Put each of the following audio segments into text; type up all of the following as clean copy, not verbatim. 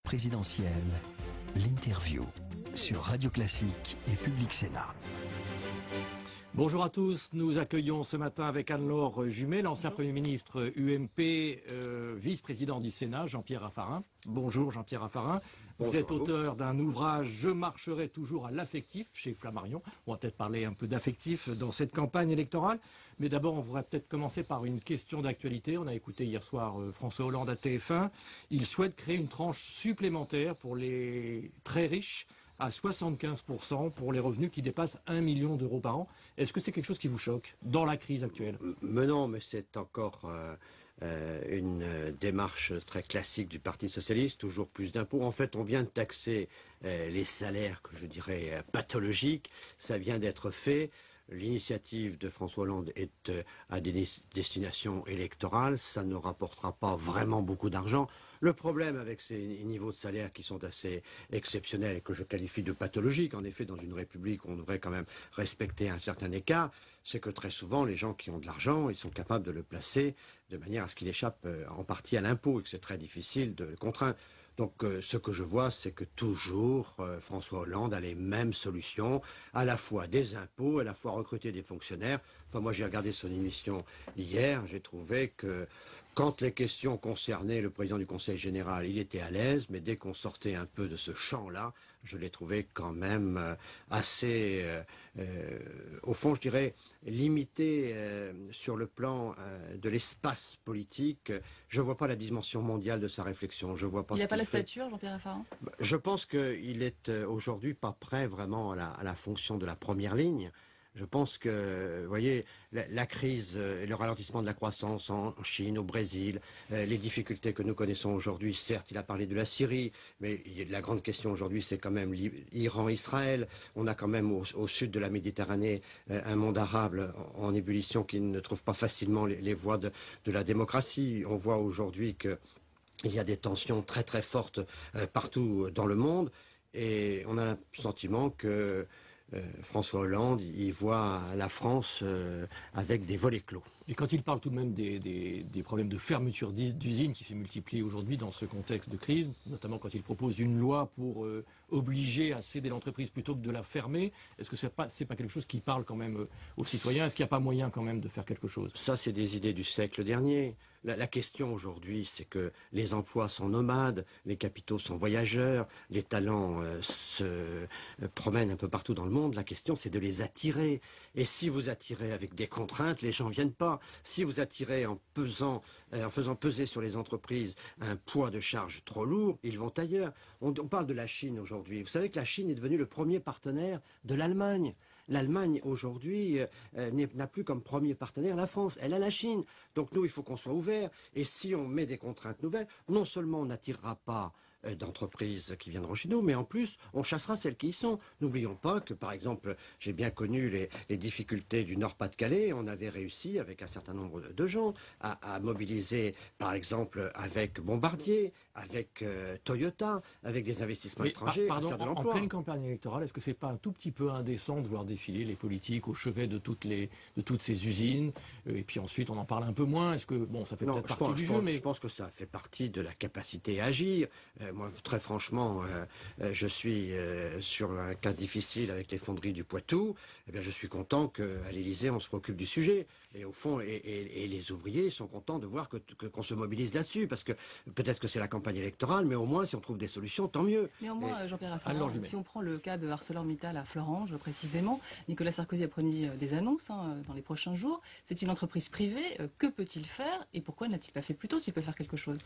présidentielle, l'interview sur Radio Classique et Public Sénat. Bonjour à tous, nous accueillons ce matin avec Anne-Laure Jumet, l'ancien Premier ministre UMP, vice-président du Sénat, Jean-Pierre Raffarin. Bonjour Jean-Pierre Raffarin. Vous êtes auteur d'un ouvrage « Je marcherai toujours à l'affectif » chez Flammarion. On va peut-être parler un peu d'affectif dans cette campagne électorale. Mais d'abord, on pourrait peut-être commencer par une question d'actualité. On a écouté hier soir François Hollande à TF1. Il souhaite créer une tranche supplémentaire pour les très riches, à 75% pour les revenus qui dépassent 1 million d'euros par an. Est-ce que c'est quelque chose qui vous choque dans la crise actuelle? Mais non, mais c'est encore une démarche très classique du Parti socialiste, toujours plus d'impôts. En fait, on vient de taxer les salaires, que je dirais pathologiques. Ça vient d'être fait. L'initiative de François Hollande est à des destinations électorales. Ça ne rapportera pas vraiment beaucoup d'argent. Le problème avec ces niveaux de salaire qui sont assez exceptionnels et que je qualifie de pathologiques, en effet, dans une république où on devrait quand même respecter un certain écart, c'est que très souvent, les gens qui ont de l'argent, ils sont capables de le placer de manière à ce qu'il échappe en partie à l'impôt et que c'est très difficile de le contraindre. Donc ce que je vois, c'est que toujours François Hollande a les mêmes solutions, à la fois des impôts, à la fois recruter des fonctionnaires. Enfin, moi j'ai regardé son émission hier, j'ai trouvé que quand les questions concernaient le président du Conseil général, il était à l'aise, mais dès qu'on sortait un peu de ce champ-là, je l'ai trouvé quand même assez, au fond, je dirais, limité sur le plan de l'espace politique. Je ne vois pas la dimension mondiale de sa réflexion. Je vois pas. Il n'a pas la stature, Jean-Pierre Raffarin? Je pense qu'il est aujourd'hui pas prêt vraiment à la fonction de la première ligne. Je pense que, vous voyez, la crise et le ralentissement de la croissance en Chine, au Brésil, les difficultés que nous connaissons aujourd'hui, certes, il a parlé de la Syrie, mais la grande question aujourd'hui, c'est quand même l'Iran-Israël. On a quand même au sud de la Méditerranée un monde arabe en ébullition qui ne trouve pas facilement les voies de la démocratie. On voit aujourd'hui que il y a des tensions très très fortes partout dans le monde et on a le sentiment que François Hollande, il voit la France avec des volets clos. Et quand il parle tout de même des problèmes de fermeture d'usines qui se multiplient aujourd'hui dans ce contexte de crise, notamment quand il propose une loi pour obliger à céder l'entreprise plutôt que de la fermer, est-ce que c'est pas quelque chose qui parle quand même aux citoyens? Est-ce qu'il n'y a pas moyen quand même de faire quelque chose? Ça, c'est des idées du siècle dernier. La question aujourd'hui, c'est que les emplois sont nomades, les capitaux sont voyageurs, les talents se promènent un peu partout dans le monde. La question, c'est de les attirer. Et si vous attirez avec des contraintes, les gens viennent pas. Si vous attirez en faisant peser sur les entreprises un poids de charge trop lourd, ils vont ailleurs. On parle de la Chine aujourd'hui. Vous savez que la Chine est devenue le premier partenaire de l'Allemagne. L'Allemagne, aujourd'hui, n'a plus comme premier partenaire la France. Elle a la Chine. Donc nous, il faut qu'on soit ouverts. Et si on met des contraintes nouvelles, non seulement on n'attirera pas d'entreprises qui viendront chez nous, mais en plus, on chassera celles qui y sont. N'oublions pas que, par exemple, j'ai bien connu les difficultés du Nord-Pas-de-Calais. On avait réussi, avec un certain nombre de gens, à mobiliser, par exemple, avec Bombardier, avec Toyota, avec des investissements étrangers, à faire de l'emploi. En pleine campagne électorale, est-ce que c'est pas un tout petit peu indécent de voir défiler les politiques au chevet de toutes ces usines, et puis ensuite on en parle un peu moins? Est-ce que, bon, ça fait peut-être partie du jeu, mais... Je pense que ça fait partie de la capacité à agir. Moi, très franchement, je suis sur un cas difficile avec les fonderies du Poitou. Eh bien, je suis content qu'à l'Élysée, on se préoccupe du sujet. Et au fond, et les ouvriers sont contents de voir qu'on se mobilise là-dessus, parce que peut-être que c'est la campagne électorale, mais au moins, si on trouve des solutions, tant mieux. Néanmoins, Jean-Pierre Raffarin, si on prend le cas de ArcelorMittal à Florange, précisément, Nicolas Sarkozy a promis des annonces dans les prochains jours. C'est une entreprise privée. Que peut-il faire et pourquoi n'a-t-il pas fait plus tôt s'il peut faire quelque chose?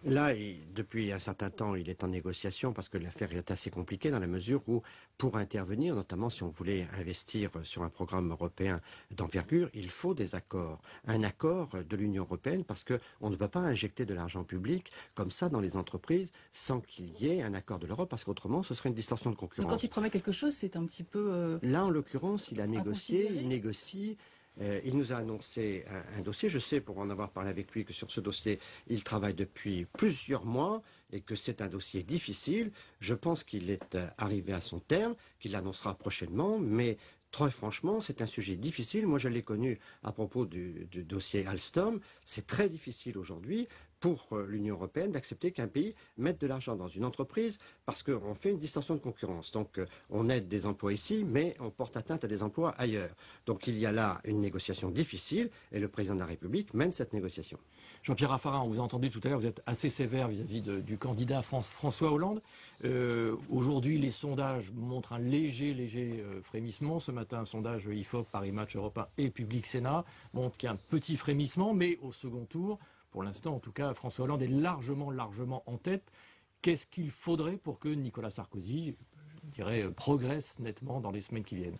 Là, depuis un certain temps, il est en négociation parce que l'affaire est assez compliquée dans la mesure où, pour intervenir, notamment si on voulait investir sur un programme européen d'envergure, il faut des accords. Un accord de l'Union européenne parce qu'on ne peut pas injecter de l'argent public comme ça dans les entreprises sans qu'il y ait un accord de l'Europe parce qu'autrement ce serait une distorsion de concurrence. Donc quand il promet quelque chose, c'est un petit peu... Là, en l'occurrence, il a négocié, il négocie. Il nous a annoncé un dossier. Je sais, pour en avoir parlé avec lui, que sur ce dossier, il travaille depuis plusieurs mois et que c'est un dossier difficile. Je pense qu'il est arrivé à son terme, qu'il l'annoncera prochainement, mais très franchement, c'est un sujet difficile. Moi, je l'ai connu à propos du dossier Alstom. C'est très difficile aujourd'hui pour l'Union européenne d'accepter qu'un pays mette de l'argent dans une entreprise parce qu'on fait une distorsion de concurrence. Donc on aide des emplois ici, mais on porte atteinte à des emplois ailleurs. Donc il y a là une négociation difficile et le président de la République mène cette négociation. Jean-Pierre Raffarin, on vous a entendu tout à l'heure, vous êtes assez sévère vis-à-vis du candidat François Hollande. Aujourd'hui, les sondages montrent un léger frémissement. Ce matin, un sondage IFOP, Paris Match, Europe 1 et Public Sénat montre qu'il y a un petit frémissement, mais au second tour, pour l'instant, en tout cas, François Hollande est largement en tête. Qu'est-ce qu'il faudrait pour que Nicolas Sarkozy, je dirais, progresse nettement dans les semaines qui viennent?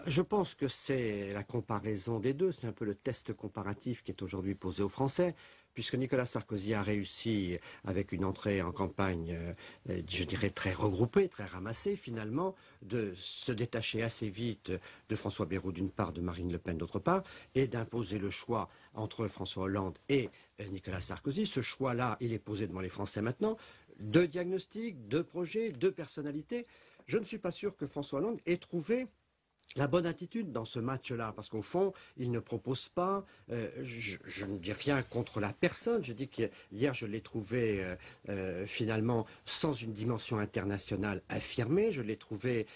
Je pense que c'est la comparaison des deux. C'est un peu le test comparatif qui est aujourd'hui posé aux Français, puisque Nicolas Sarkozy a réussi, avec une entrée en campagne, je dirais, très regroupée, très ramassée finalement, de se détacher assez vite de François Bayrou d'une part, de Marine Le Pen d'autre part, et d'imposer le choix entre François Hollande et Nicolas Sarkozy. Ce choix-là, il est posé devant les Français maintenant. 2 diagnostics, 2 projets, 2 personnalités. Je ne suis pas sûr que François Hollande ait trouvé la bonne attitude dans ce match-là, parce qu'au fond, il ne propose pas, je ne dis rien contre la personne, je dis qu'hier je l'ai trouvé finalement sans une dimension internationale affirmée, je l'ai trouvé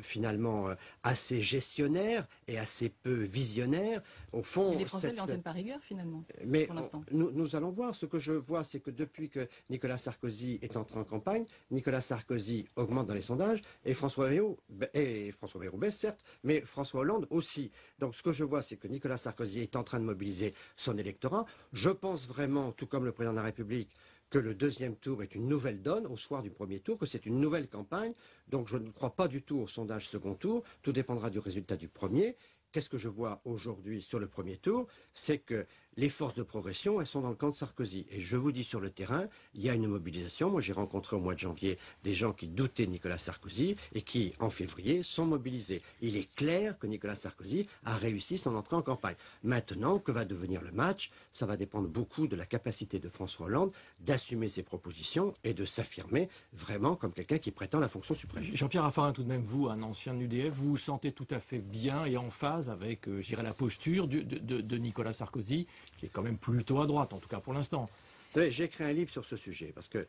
finalement assez gestionnaire et assez peu visionnaire. Au fond, mais les Français lui en tiennent par rigueur finalement, mais pour l'instant. Nous allons voir. Ce que je vois, c'est que depuis que Nicolas Sarkozy est entré en campagne, Nicolas Sarkozy augmente dans les sondages et François Bayrou baisse, certes, mais François Hollande aussi. Donc ce que je vois, c'est que Nicolas Sarkozy est en train de mobiliser son électorat. Je pense vraiment, tout comme le président de la République, que le deuxième tour est une nouvelle donne au soir du premier tour, que c'est une nouvelle campagne. Donc je ne crois pas du tout au sondage second tour. Tout dépendra du résultat du premier. Qu'est-ce que je vois aujourd'hui sur le premier tour? C'est que les forces de progression, elles sont dans le camp de Sarkozy. Et je vous dis, sur le terrain, il y a une mobilisation. Moi, j'ai rencontré au mois de janvier des gens qui doutaient de Nicolas Sarkozy et qui, en février, sont mobilisés. Il est clair que Nicolas Sarkozy a réussi son entrée en campagne. Maintenant, que va devenir le match? Ça va dépendre beaucoup de la capacité de François Hollande d'assumer ses propositions et de s'affirmer vraiment comme quelqu'un qui prétend la fonction suprême. Jean-Pierre Raffarin, tout de même, vous, un ancien de l'UDF, vous vous sentez tout à fait bien et en phase avec, je dirais, la posture de Nicolas Sarkozy, qui est quand même plutôt à droite, en tout cas pour l'instant. J'ai écrit un livre sur ce sujet, parce que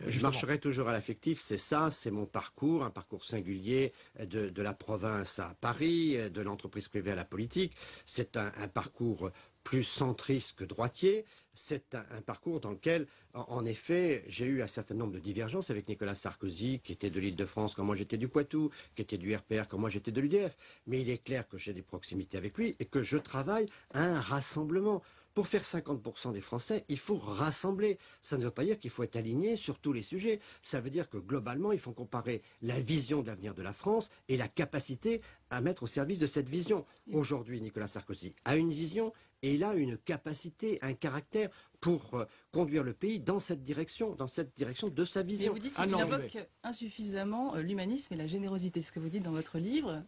je marcherai toujours à l'affectif, c'est ça, c'est mon parcours, un parcours singulier de la province à Paris, de l'entreprise privée à la politique. C'est un parcours plus centriste que droitier. C'est un parcours dans lequel, en effet, j'ai eu un certain nombre de divergences avec Nicolas Sarkozy, qui était de l'Île-de-France quand moi j'étais du Poitou, qui était du RPR quand moi j'étais de l'UDF. Mais il est clair que j'ai des proximités avec lui et que je travaille à un rassemblement. Pour faire 50% des Français, il faut rassembler. Ça ne veut pas dire qu'il faut être aligné sur tous les sujets. Ça veut dire que globalement, il faut comparer la vision de l'avenir de la France et la capacité à mettre au service de cette vision. Aujourd'hui, Nicolas Sarkozy a une vision et il a une capacité, un caractère pour conduire le pays dans cette direction de sa vision. Mais vous dites qu'il invoque insuffisamment l'humanisme et la générosité, ce que vous dites dans votre livre,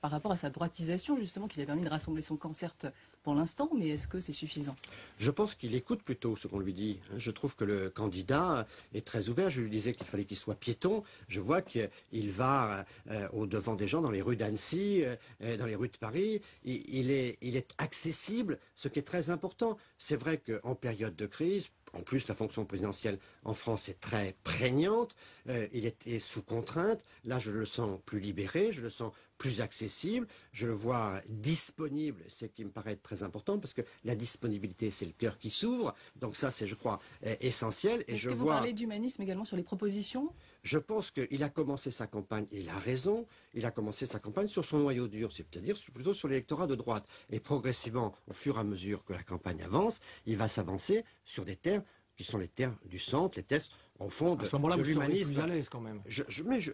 par rapport à sa droitisation, justement, qui lui a permis de rassembler son camp, certes, pour l'instant, mais est-ce que c'est suffisant? Je pense qu'il écoute plutôt ce qu'on lui dit. Je trouve que le candidat est très ouvert. Je lui disais qu'il fallait qu'il soit piéton. Je vois qu'il va au-devant des gens dans les rues d'Annecy, dans les rues de Paris. Il est accessible, ce qui est très important. C'est vrai qu'en période de crise, en plus, la fonction présidentielle en France est très prégnante. Il est sous contrainte. Là, je le sens plus libéré, je le sens plus accessible, je le vois disponible, c'est ce qui me paraît très important, parce que la disponibilité, c'est le cœur qui s'ouvre. Donc ça, c'est, je crois, essentiel. Est-ce que vous parlez d'humanisme également sur les propositions? Je pense qu'il a commencé sa campagne, et il a raison, il a commencé sa campagne sur son noyau dur, c'est-à-dire plutôt sur l'électorat de droite. Et progressivement, au fur et à mesure que la campagne avance, il va s'avancer sur des terres qui sont les terres du centre, les terres, au fond, à ce moment-là, vous serez plus à l'aise quand même.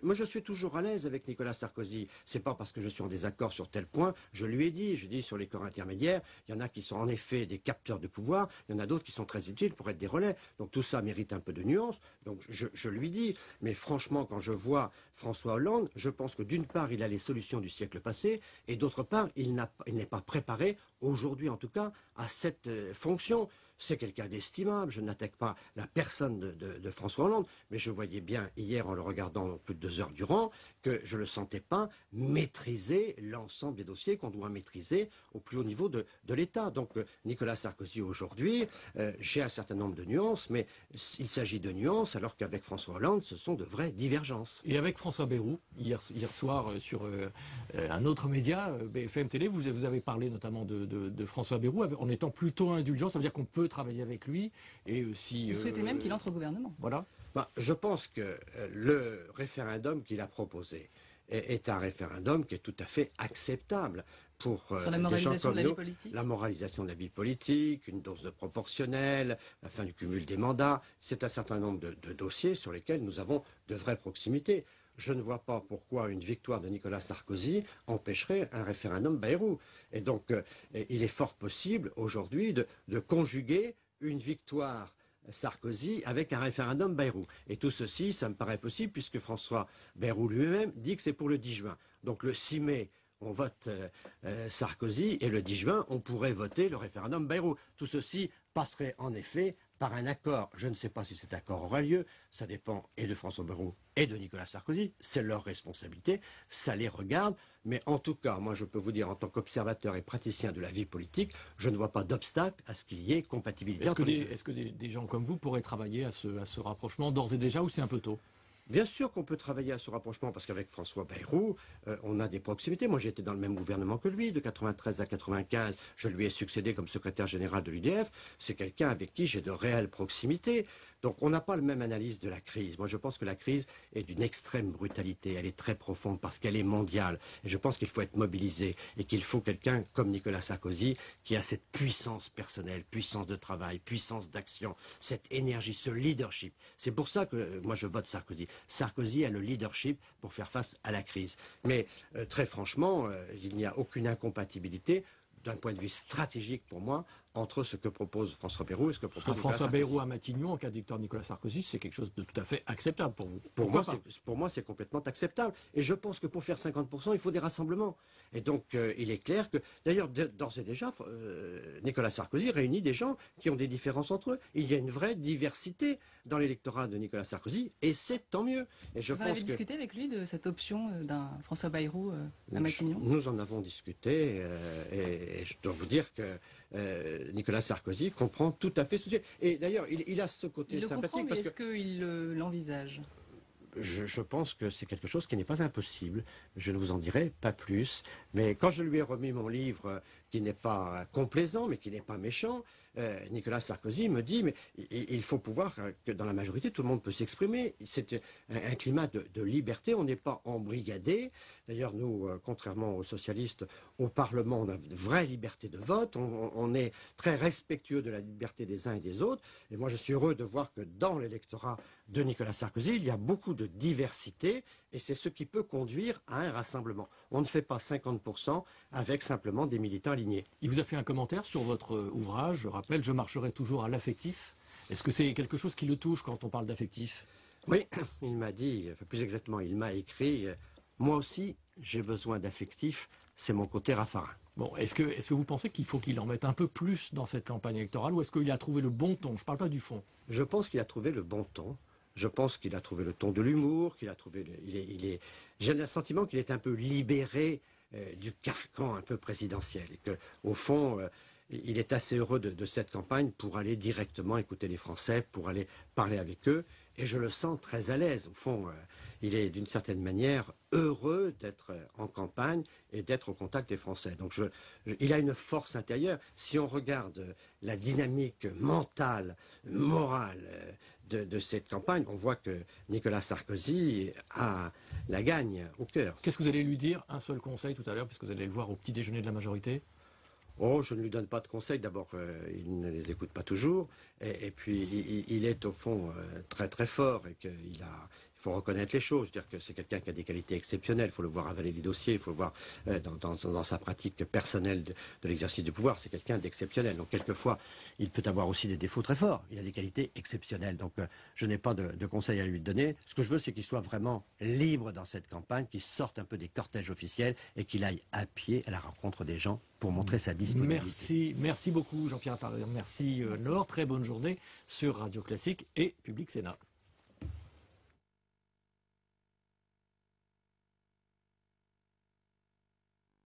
Moi, je suis toujours à l'aise avec Nicolas Sarkozy. C'est pas parce que je suis en désaccord sur tel point. Je lui ai dit, sur les corps intermédiaires, il y en a qui sont en effet des capteurs de pouvoir, il y en a d'autres qui sont très utiles pour être des relais. Donc tout ça mérite un peu de nuance. Donc je lui dis. Mais franchement, quand je vois François Hollande, je pense que d'une part, il a les solutions du siècle passé, et d'autre part, il n'est pas préparé, aujourd'hui en tout cas, à cette fonction. c'est quelqu'un d'estimable, je n'attaque pas la personne de François Hollande, mais je voyais bien hier en le regardant plus de 2 heures durant que je ne le sentais pas maîtriser l'ensemble des dossiers qu'on doit maîtriser au plus haut niveau de l'État. Donc Nicolas Sarkozy aujourd'hui, j'ai un certain nombre de nuances, mais il s'agit de nuances alors qu'avec François Hollande, ce sont de vraies divergences. Et avec François Bayrou, hier soir sur un autre média, BFM Télé, vous avez parlé notamment de François Bayrou en étant plutôt indulgent, ça veut dire qu'on peut travailler avec lui et aussi... Vous souhaitez même qu'il entre au gouvernement. Voilà. Je pense que le référendum qu'il a proposé est un référendum qui est tout à fait acceptable pour sur la moralisation de la vie politique. La moralisation de la vie politique, une dose de proportionnel, la fin du cumul des mandats, c'est un certain nombre de dossiers sur lesquels nous avons de vraies proximités. Je ne vois pas pourquoi une victoire de Nicolas Sarkozy empêcherait un référendum Bayrou. Et donc, il est fort possible aujourd'hui de conjuguer une victoire Sarkozy avec un référendum Bayrou. Et tout ceci, ça me paraît possible puisque François Bayrou lui-même dit que c'est pour le 10 juin. Donc le 6 mai, on vote Sarkozy et le 10 juin, on pourrait voter le référendum Bayrou. Tout ceci passerait en effet par un accord. Je ne sais pas si cet accord aura lieu, ça dépend et de François Bayrou et de Nicolas Sarkozy, c'est leur responsabilité, ça les regarde, mais en tout cas, moi je peux vous dire en tant qu'observateur et praticien de la vie politique, je ne vois pas d'obstacle à ce qu'il y ait compatibilité. Est-ce que des gens comme vous pourraient travailler à ce rapprochement d'ores et déjà ou c'est un peu tôt ? Bien sûr qu'on peut travailler à ce rapprochement parce qu'avec François Bayrou, on a des proximités. Moi, j'étais dans le même gouvernement que lui, de 93 à 95. Je lui ai succédé comme secrétaire général de l'UDF. C'est quelqu'un avec qui j'ai de réelles proximités. Donc, on n'a pas la même analyse de la crise. Moi, je pense que la crise est d'une extrême brutalité. Elle est très profonde parce qu'elle est mondiale. Et je pense qu'il faut être mobilisé et qu'il faut quelqu'un comme Nicolas Sarkozy qui a cette puissance personnelle, puissance de travail, puissance d'action, cette énergie, ce leadership. C'est pour ça que moi, je vote Sarkozy. Sarkozy a le leadership pour faire face à la crise. Mais très franchement, il n'y a aucune incompatibilité d'un point de vue stratégique pour moi entre ce que propose François Bayrou et ce que propose Nicolas François Bayrou à Matignon en cas de victoire de Nicolas Sarkozy, c'est quelque chose de tout à fait acceptable pour vous. Pour moi, c'est complètement acceptable. Et je pense que pour faire 50%, il faut des rassemblements. Et donc, il est clair que, d'ailleurs, d'ores et déjà, Nicolas Sarkozy réunit des gens qui ont des différences entre eux. Il y a une vraie diversité dans l'électorat de Nicolas Sarkozy, et c'est tant mieux. Et vous avez discuté avec lui de cette option d'un François Bayrou à Matignon ? Nous en avons discuté, et je dois vous dire que Nicolas Sarkozy comprend tout à fait ce sujet. Et d'ailleurs, il a ce côté sympathique. Il le comprend, mais est-ce qu'il l'envisage ? Je pense que c'est quelque chose qui n'est pas impossible. Je ne vous en dirai pas plus. Mais quand je lui ai remis mon livre, qui n'est pas complaisant, mais qui n'est pas méchant, Nicolas Sarkozy me dit, mais il faut pouvoir que dans la majorité, tout le monde peut s'exprimer. C'est un climat de liberté, on n'est pas embrigadé. D'ailleurs, nous, contrairement aux socialistes, au Parlement, on a de vraie liberté de vote, on est très respectueux de la liberté des uns et des autres. Et moi, je suis heureux de voir que dans l'électorat de Nicolas Sarkozy, il y a beaucoup de diversité, et c'est ce qui peut conduire à un rassemblement. On ne fait pas 50% avec simplement des militants alignés. Il vous a fait un commentaire sur votre ouvrage, je rappelle, je marcherai toujours à l'affectif. Est-ce que c'est quelque chose qui le touche quand on parle d'affectif ? Oui, il m'a dit, enfin plus exactement, il m'a écrit, moi aussi j'ai besoin d'affectif, c'est mon côté Raffarin. Bon, est-ce que vous pensez qu'il faut qu'il en mette un peu plus dans cette campagne électorale, ou est-ce qu'il a trouvé le bon ton ? Je ne parle pas du fond. Je pense qu'il a trouvé le bon ton. Je pense qu'il a trouvé le ton de l'humour, qu'il a trouvé... J'ai le sentiment qu'il est un peu libéré du carcan un peu présidentiel. Et qu'au fond, il est assez heureux de cette campagne pour aller directement écouter les Français, pour aller parler avec eux. Et je le sens très à l'aise. Au fond, il est d'une certaine manière heureux d'être en campagne et d'être au contact des Français. Donc il a une force intérieure. Si on regarde la dynamique mentale, morale de cette campagne, on voit que Nicolas Sarkozy a la gagne au cœur. Qu'est-ce que vous allez lui dire ? Un seul conseil tout à l'heure, puisque vous allez le voir au petit déjeuner de la majorité ? Oh, je ne lui donne pas de conseils. D'abord, il ne les écoute pas toujours. Et puis, il est au fond très très fort et qu'il faut reconnaître les choses, dire que c'est quelqu'un qui a des qualités exceptionnelles. Il faut le voir avaler les dossiers, il faut le voir dans sa pratique personnelle de l'exercice du pouvoir. C'est quelqu'un d'exceptionnel. Donc quelquefois, il peut avoir aussi des défauts très forts. Il a des qualités exceptionnelles. Donc je n'ai pas de conseils à lui donner. Ce que je veux, c'est qu'il soit vraiment libre dans cette campagne, qu'il sorte un peu des cortèges officiels et qu'il aille à pied à la rencontre des gens pour montrer sa disponibilité. Merci beaucoup Jean-Pierre Raffarin. Merci Laure. Très bonne journée sur Radio Classique et Public Sénat.